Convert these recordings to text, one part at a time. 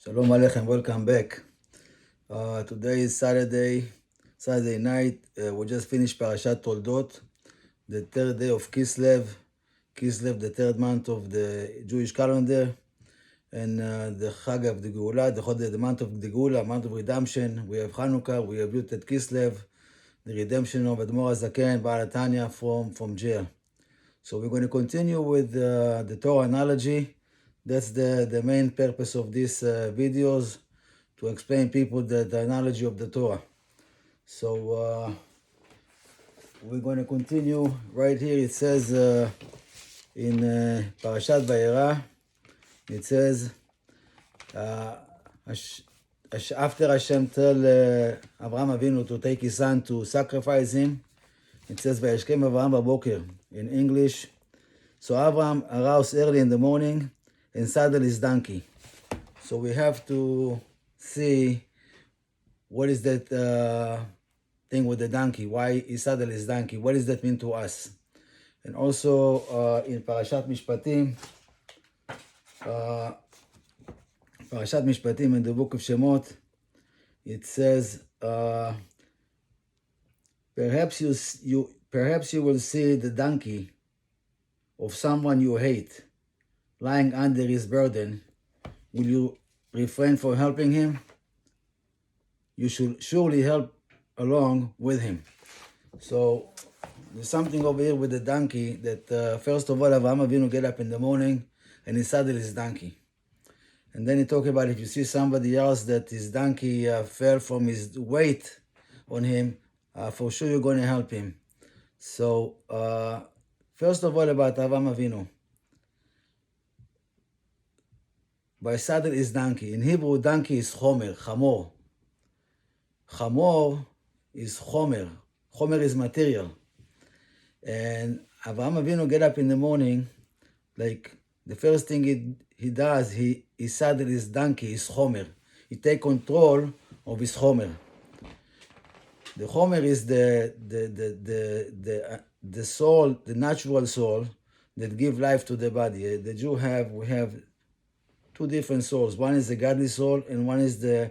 Shalom Aleichem, welcome back. Today is Saturday night. We just finished Parashat Toldot, the third day of Kislev. Kislev, the third month of the Jewish calendar, and the Chag of the Geulah, the month of the Geulah, month of redemption. We have Hanukkah, we have Yutet Kislev, the redemption of Admor HaZaken, Baal HaTanya from jail. So we're going to continue with the Torah analogy. That's the main purpose of these videos, to explain people the analogy of the Torah. So we're going to continue right here. It says in Parashat Vayera, it says, after Hashem tell Avraham Avinu to take his son to sacrifice him, it says, Vayashkem Avraham Baboker, in English. So Avraham arose early in the morning and saddled his donkey. So we have to see what is that thing with the donkey, why he saddled his donkey, what does that mean to us? And also in Parashat Mishpatim, in the book of Shemot, it says, perhaps you will see the donkey of someone you hate lying under his burden. Will you refrain from helping him? You should surely help along with him. So there's something over here with the donkey that first of all, Avraham Avinu get up in the morning and he saddled his donkey. And then he talk about if you see somebody else that his donkey fell from his weight on him, for sure you're going to help him. So first of all, about Avraham Avinu. By saddle his donkey. In Hebrew, donkey is chomer, chamor. Chamor is chomer. Chomer is material. And Avraham Avinu get up in the morning, like the first thing he does, he saddle his donkey, his chomer. He take control of his chomer. The chomer is the soul, the natural soul that give life to the body. The Jew we have two different souls. One is the godly soul, and one is the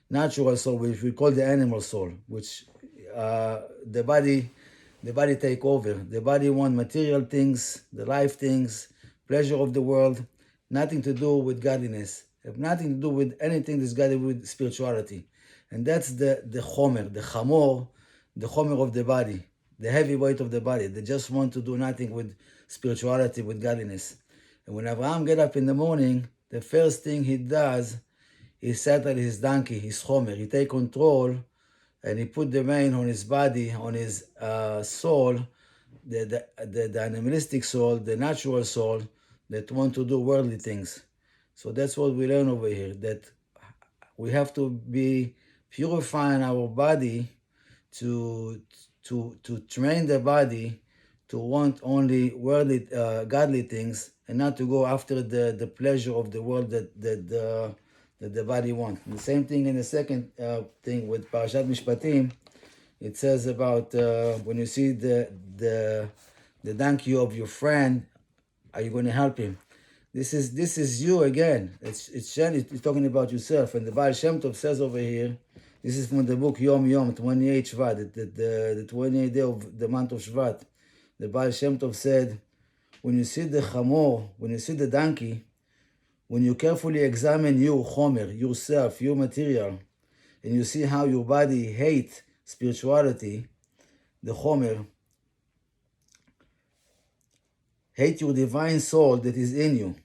natural soul, which we call the animal soul, which the body take over. The body want material things, the life things, pleasure of the world, nothing to do with godliness, have nothing to do with anything that's got to do with spirituality. And that's the chomer, the chamor, the chomer of the body, the heavy weight of the body. They just want to do nothing with spirituality, with godliness. And when Avraham get up in the morning, the first thing he does is saddle his donkey, his chomer. He take control and he put the rein on his body, on his soul, the animalistic soul, the natural soul that want to do worldly things. So that's what we learn over here, that we have to be purifying our body to train the body to want only worldly, godly things, and not to go after the pleasure of the world that the body wants. The same thing in the second thing with Parashat Mishpatim. It says about when you see the donkey of your friend, are you going to help him? This is you again. It's talking about yourself. And the Baal Shem Tov says over here, this is from the book Yom Yom, 28 Shvat, the 28th day of the month of Shvat. The Baal Shem Tov said, when you see the chamor, when you see the donkey, when you carefully examine your chomer, yourself, your material, and you see how your body hates spirituality, the chomer, hate your divine soul that is in you,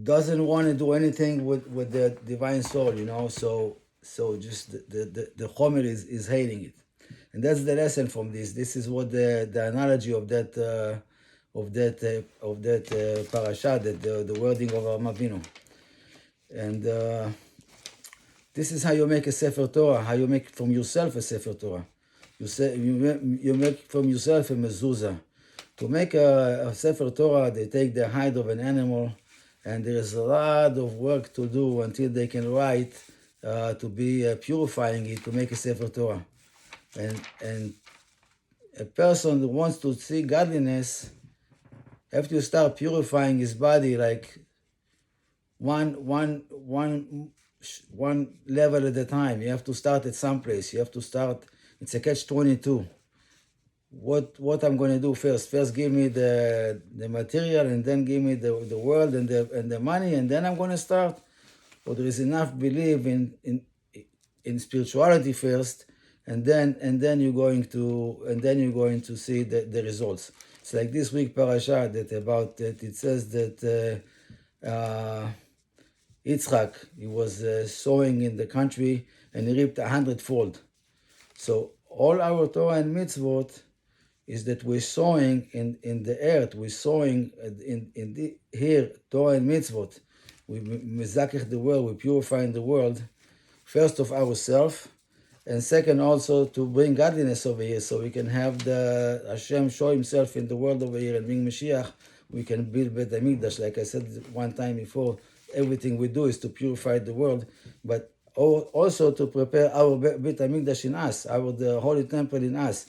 doesn't want to do anything with the divine soul, so just the chomer is hating it. And that's the lesson from this. This is what the analogy of that parasha, the wording of Avraham Avinu. And this is how you make a Sefer Torah, how you make from yourself a Sefer Torah. You make from yourself a mezuzah. To make a Sefer Torah, they take the hide of an animal, and there is a lot of work to do until they can write, to be purifying it, to make a Sefer Torah. And a person who wants to see godliness have to start purifying his body, like one level at a time. You have to start at some place. You have to start. It's a catch-22. What I'm going to do first? First, give me the material, and then give me the world and the money, and then I'm going to start. Or there is enough belief in spirituality first, and then you're going to see the results. It's like this week parasha that it says that Yitzchak, he was sowing in the country and he reaped 100-fold. So all our Torah and mitzvot is that we're sowing in the earth, we're sowing here Torah and mitzvot. We mezakech the world, we purifying the world, first of ourselves, and second also to bring godliness over here, so we can have the Hashem show Himself in the world over here and bring Mashiach. We can build Beit HaMikdash. Like I said one time before, everything we do is to purify the world, but also to prepare our Beit HaMikdash in us, the holy temple in us.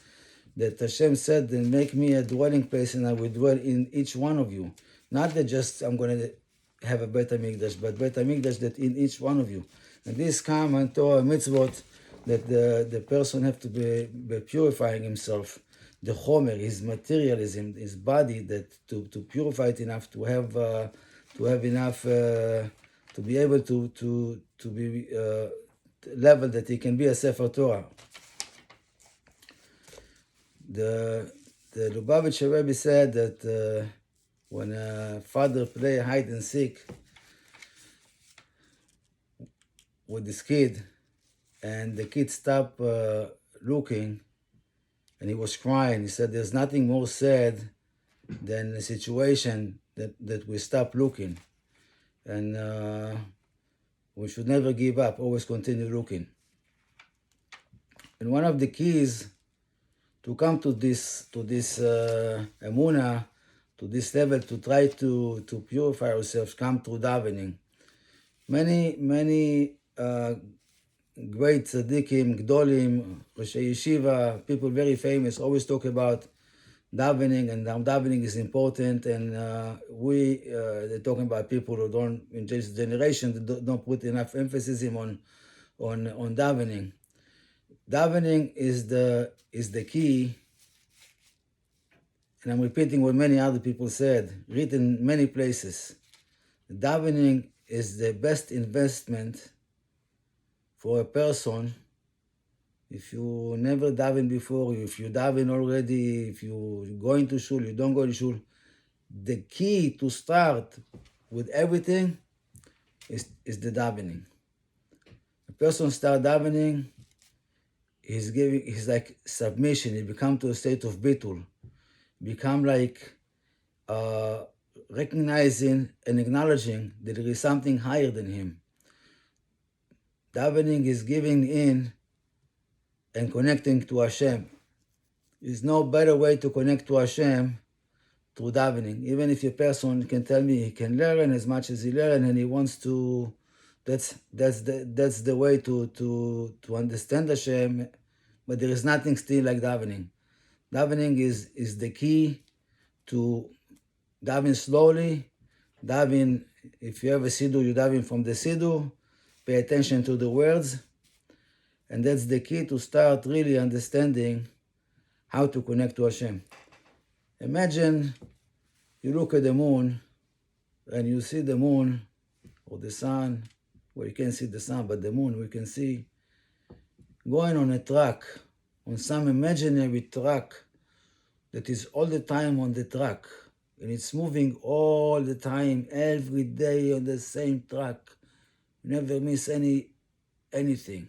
That Hashem said, then make me a dwelling place and I will dwell in each one of you. Not that just I'm going to have a Beit HaMikdash, but Beit HaMikdash that in each one of you. And this common Torah mitzvot that the person have to be purifying himself, the chomer, his materialism, his body, that to purify it enough to have enough to be able to be level that he can be a Sefer Torah. The Lubavitcher Rebbe said that when a father play hide and seek with his kid, and the kid stopped looking, and he was crying, he said, "There's nothing more sad than a situation that we stop looking, and we should never give up. Always continue looking." And one of the keys to come to this emunah, to this level, to try to purify ourselves, come through davening. Many great tzaddikim, gdolim, Roshei Yeshiva, people very famous, always talk about davening, and how davening is important. And they're talking about people who don't, in this generation, don't put enough emphasis on davening. Davening is the key, and I'm repeating what many other people said, written many places. Davening is the best investment for a person. If you never daven before, if you daven already, if you're going to shul, you don't go to shul, the key to start with everything is the davening. A person start davening, he's like submission. He become to a state of bitul, become like recognizing and acknowledging that there is something higher than him. Davening is giving in and connecting to Hashem. There's no better way to connect to Hashem through davening. Even if a person can tell me he can learn as much as he learns and he wants to, that's the way to understand Hashem. But there is nothing still like davening. Davening is the key to daven slowly. Daven, if you have a siddur, you daven from the siddur. Pay attention to the words. And that's the key to start really understanding how to connect to Hashem. Imagine you look at the moon and you see the moon or the sun. Well, you can't see the sun, but the moon we can see going on a track, on some imaginary track that is all the time on the track. And it's moving all the time, every day on the same track. You never miss anything.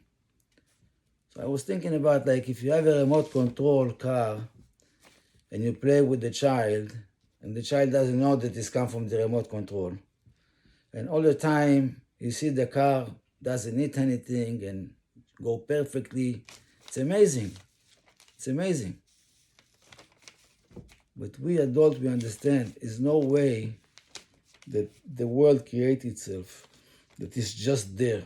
So I was thinking about, like, if you have a remote control car and you play with the child, and the child doesn't know that it's come from the remote control, and all the time you see the car doesn't hit anything and go perfectly, it's amazing. It's amazing. But we adults, we understand there's no way that the world creates itself, that it's just there.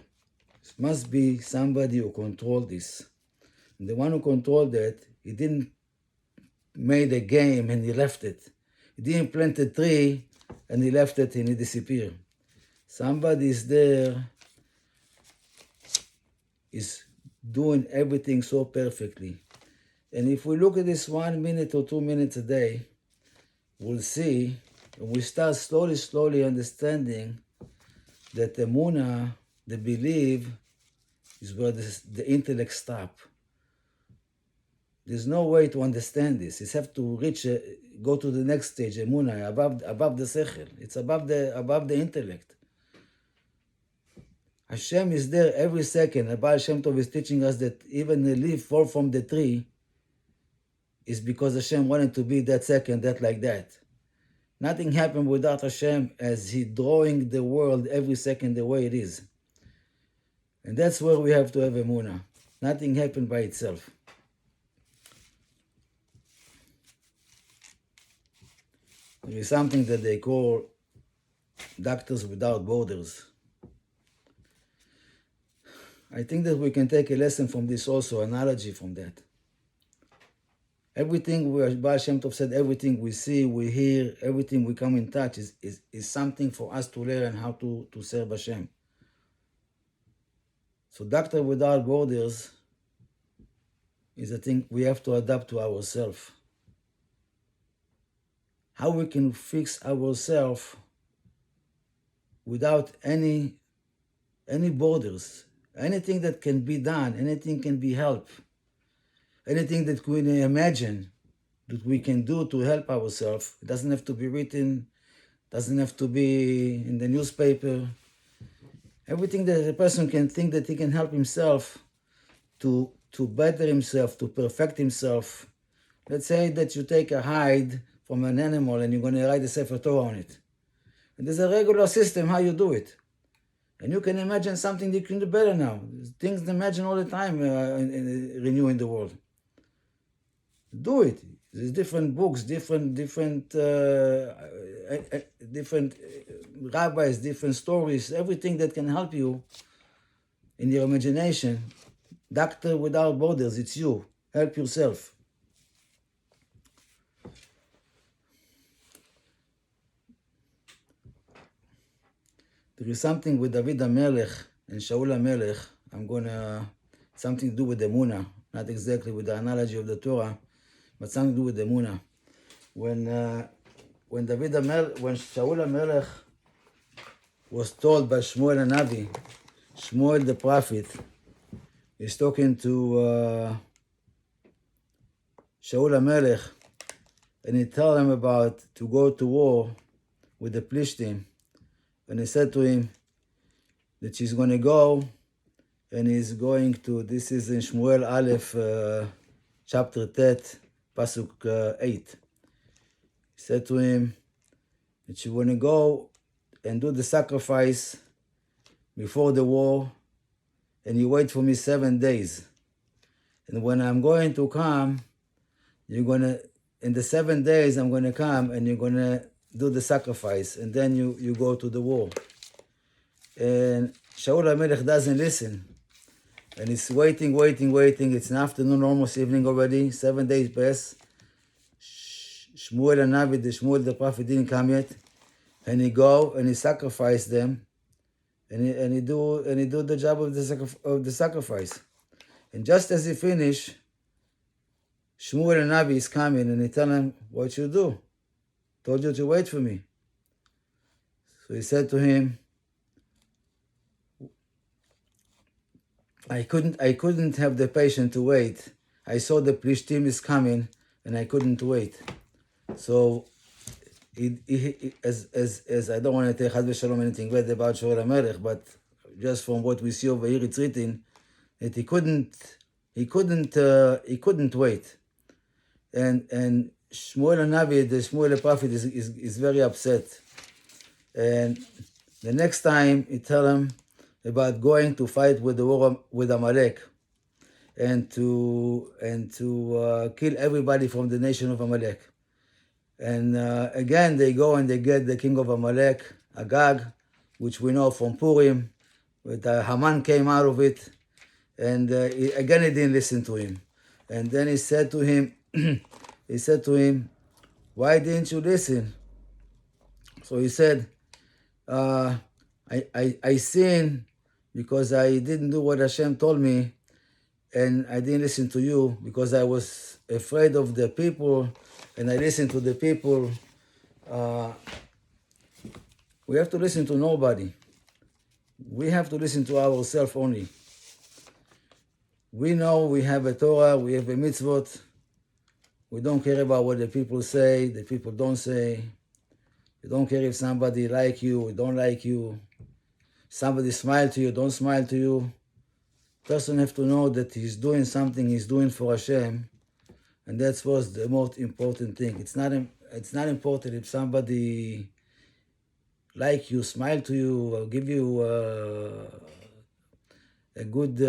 It must be somebody who controlled this. And the one who controlled that, he didn't made a game and he left it. He didn't plant a tree and he left it and he disappeared. Somebody is there, is doing everything so perfectly. And if we look at this 1 minute or 2 minutes a day, we'll see, and we start slowly understanding that the Emunah, the belief, is where the intellect stops. There's no way to understand this. You have to reach, go to the next stage, Emunah, above the Sechel. It's above the intellect. Hashem is there every second. The Baal Shem Tov is teaching us that even the leaf fall from the tree is because Hashem wanted to be that second, that like that. Nothing happened without Hashem as He drawing the world every second the way it is. And that's where we have to have Emunah. Nothing happened by itself. There is something that they call Doctors Without Borders. I think that we can take a lesson from this also, analogy from that. Everything, Baal Shem Tov said, everything we see, we hear, everything we come in touch is something for us to learn how to serve Hashem. So Doctor Without Borders is a thing we have to adapt to ourselves. How we can fix ourselves without any borders. Anything that can be done, anything can be helped. Anything that we can imagine that we can do to help ourselves. It doesn't have to be written, doesn't have to be in the newspaper. Everything that a person can think that he can help himself to better himself, to perfect himself. Let's say that you take a hide from an animal and you're going to write a Sefer Torah on it. And there's a regular system how you do it. And you can imagine something that you can do better now. There's things to imagine all the time renewing the world. Do it. There's different books, different rabbis, different stories, everything that can help you in your imagination. Doctor Without Borders, it's you. Help yourself. There is something with David HaMelech and Shaul HaMelech. I'm going to, something to do with the Emunah, not exactly with the analogy of the Torah, but something to do with the Emunah. When Shaul HaMelech was told by Shmuel HaNavi, Shmuel the prophet is talking to Shaul HaMelech, and he told him about to go to war with the Plishtim. And he said to him that he's going to go and he's going to, this is in Shmuel Aleph, chapter 10, Pasuk 8. He said to him that you're going to go and do the sacrifice before the war, and you wait for me 7 days. And when I'm going to come, you're going to, in the 7 days I'm going to come and you're going to do the sacrifice, and then you go to the war. And Shaul HaMelech doesn't listen. And he's waiting. It's an afternoon, almost evening already. 7 days pass. Shmuel HaNavi, Shmuel the prophet didn't come yet. And he go and he sacrifice them. And he do the job of the sacrifice. And just as he finish, Shmuel HaNavi is coming and he tell him, what you do? Told you to wait for me. So he said to him, I couldn't have the patience to wait. I saw the Plishtim is coming and I couldn't wait. So as I don't want to take Chas v'Shalom anything bad about Shaul HaMelech, but just from what we see over here, it's written that he couldn't wait. And Shmuel HaNavi, the Shmuel the prophet, is very upset. And the next time he tell him about going to fight with the war with Amalek, and to kill everybody from the nation of Amalek. And again they go and they get the king of Amalek, Agag, which we know from Purim, but Haman came out of it, and again he didn't listen to him. And then he said to him, why didn't you listen? So he said, I sin because I didn't do what Hashem told me, and I didn't listen to you because I was afraid of the people, and I listened to the people. We have to listen to nobody. We have to listen to ourselves only. We know we have a Torah, we have a mitzvot. We don't care about what the people say, the people don't say. We don't care if somebody like you or don't like you. Somebody smile to you, don't smile to you. Person have to know that he's doing something he's doing for Hashem, and that's what's the most important thing. It's not important if somebody like you, smile to you, or give you a good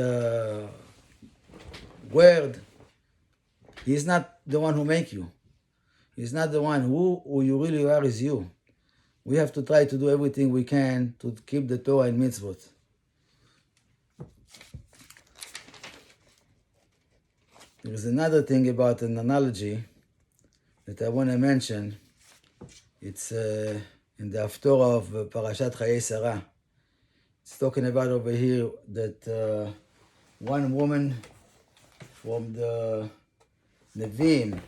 word. He's not the one who make you. He's not the one. Who you really are is you. We have to try to do everything we can to keep the Torah and mitzvot. There is another thing about an analogy that I want to mention. It's in the Haftorah of Parashat Chayei Sarah. It's talking about over here that one woman from the Nevi'im,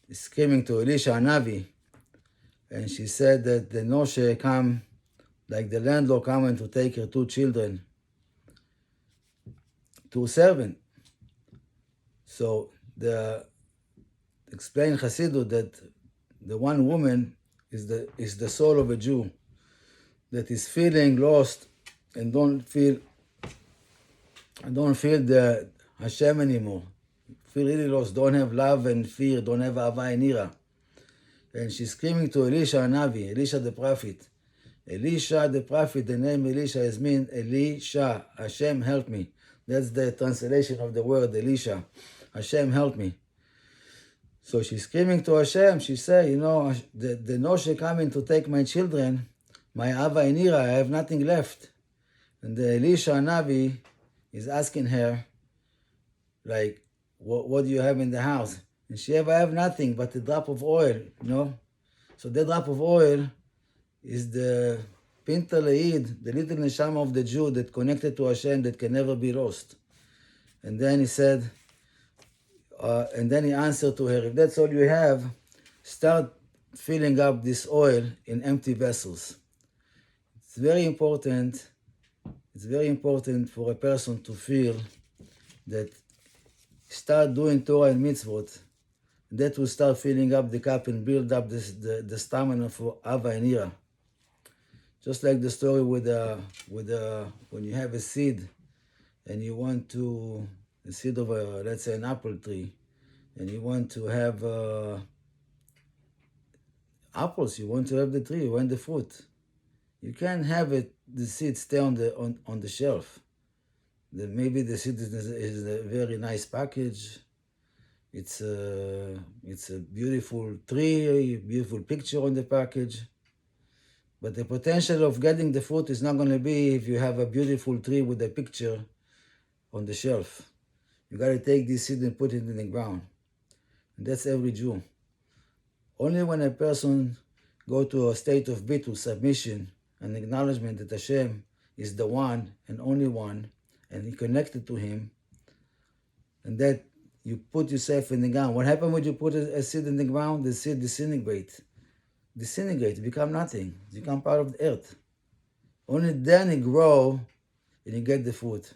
is screaming to Elisha Hanavi, and she said that the Noshe come, like the landlord coming to take her 2 children to a servant. So explain Chassidut that the one woman is the soul of a Jew that is feeling lost and don't feel the Hashem anymore. Feel really lost, don't have love and fear, don't have Ahava and Ira. And she's screaming to Elisha Hanavi, Elisha the prophet. Elisha the prophet, the name Elisha is mean Elisha, Hashem help me. That's the translation of the word Elisha. Hashem help me. So she's screaming to Hashem. She say, the Noshe coming to take my children, my Ahava and Ira, I have nothing left. And the Elisha Hanavi is asking her, like, what do you have in the house? And she have, I have nothing but a drop of oil, So that drop of oil is the Pinta Leid, the little neshama of the Jew that connected to Hashem that can never be lost. And then he said, and then he answered to her, if that's all you have, start filling up this oil in empty vessels. It's very important for a person to feel that start doing Torah and mitzvot. That will start filling up the cup and build up the stamina for Ahava and Ira. Just like the story with when you have a seed and you want to, the seed of let's say an apple tree, and you want to have apples, you want to have the tree, you want the fruit. You can't have the seed stay on the shelf. Then maybe the seed is a very nice package. It's a beautiful tree, beautiful picture on the package. But the potential of getting the fruit is not going to be if you have a beautiful tree with a picture on the shelf. You got to take this seed and put it in the ground. And that's every Jew. Only when a person go to a state of bitul, submission, and acknowledgement that Hashem is the one and only one, and he connected to him, and that you put yourself in the ground. What happens when you put a seed in the ground? The seed disintegrates, become nothing, become part of the earth. Only then it grow and you get the fruit.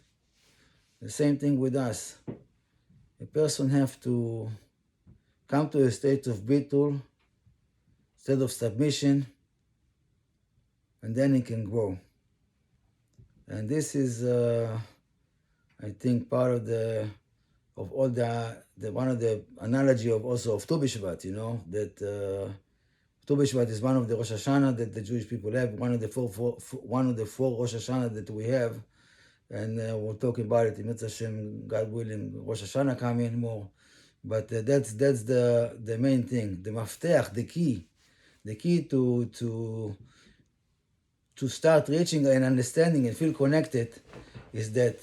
The same thing with us. A person have to come to a state of bitul, state of submission, and then it can grow. And this is, I think, part of all the one of the analogy of also of Tu B'Shvat, that Tu B'Shvat is one of the Rosh Hashanah that the Jewish people have, one of the four Rosh Hashanah that we have, and we're talking about it in Mitzvah Hashem, God willing, Rosh Hashanah coming more. But that's the main thing, the mafteach, the key to start reaching and understanding and feel connected is that,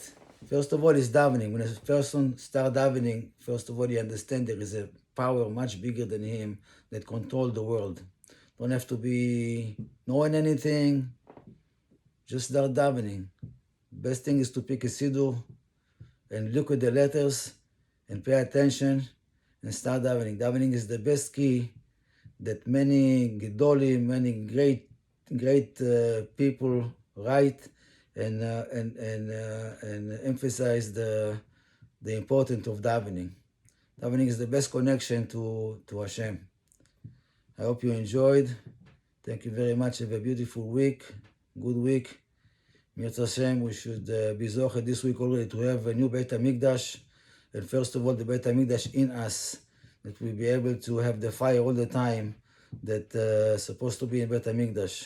first of all, is davening. When a person starts davening, first of all, you understand there is a power much bigger than him that control the world. Don't have to be knowing anything, just start davening. Best thing is to pick a siddur and look at the letters and pay attention and start davening. Davening is the best key that many gedolim, many great people write and emphasize the importance of davening. Davening is the best connection to Hashem. I hope you enjoyed. Thank you very much. Have a beautiful week, good week. Mirza Hashem, we should be zocher this week already to have a new Beit HaMikdash. And first of all, the Beit HaMikdash in us, that we'll be able to have the fire all the time that supposed to be in Beit HaMikdash.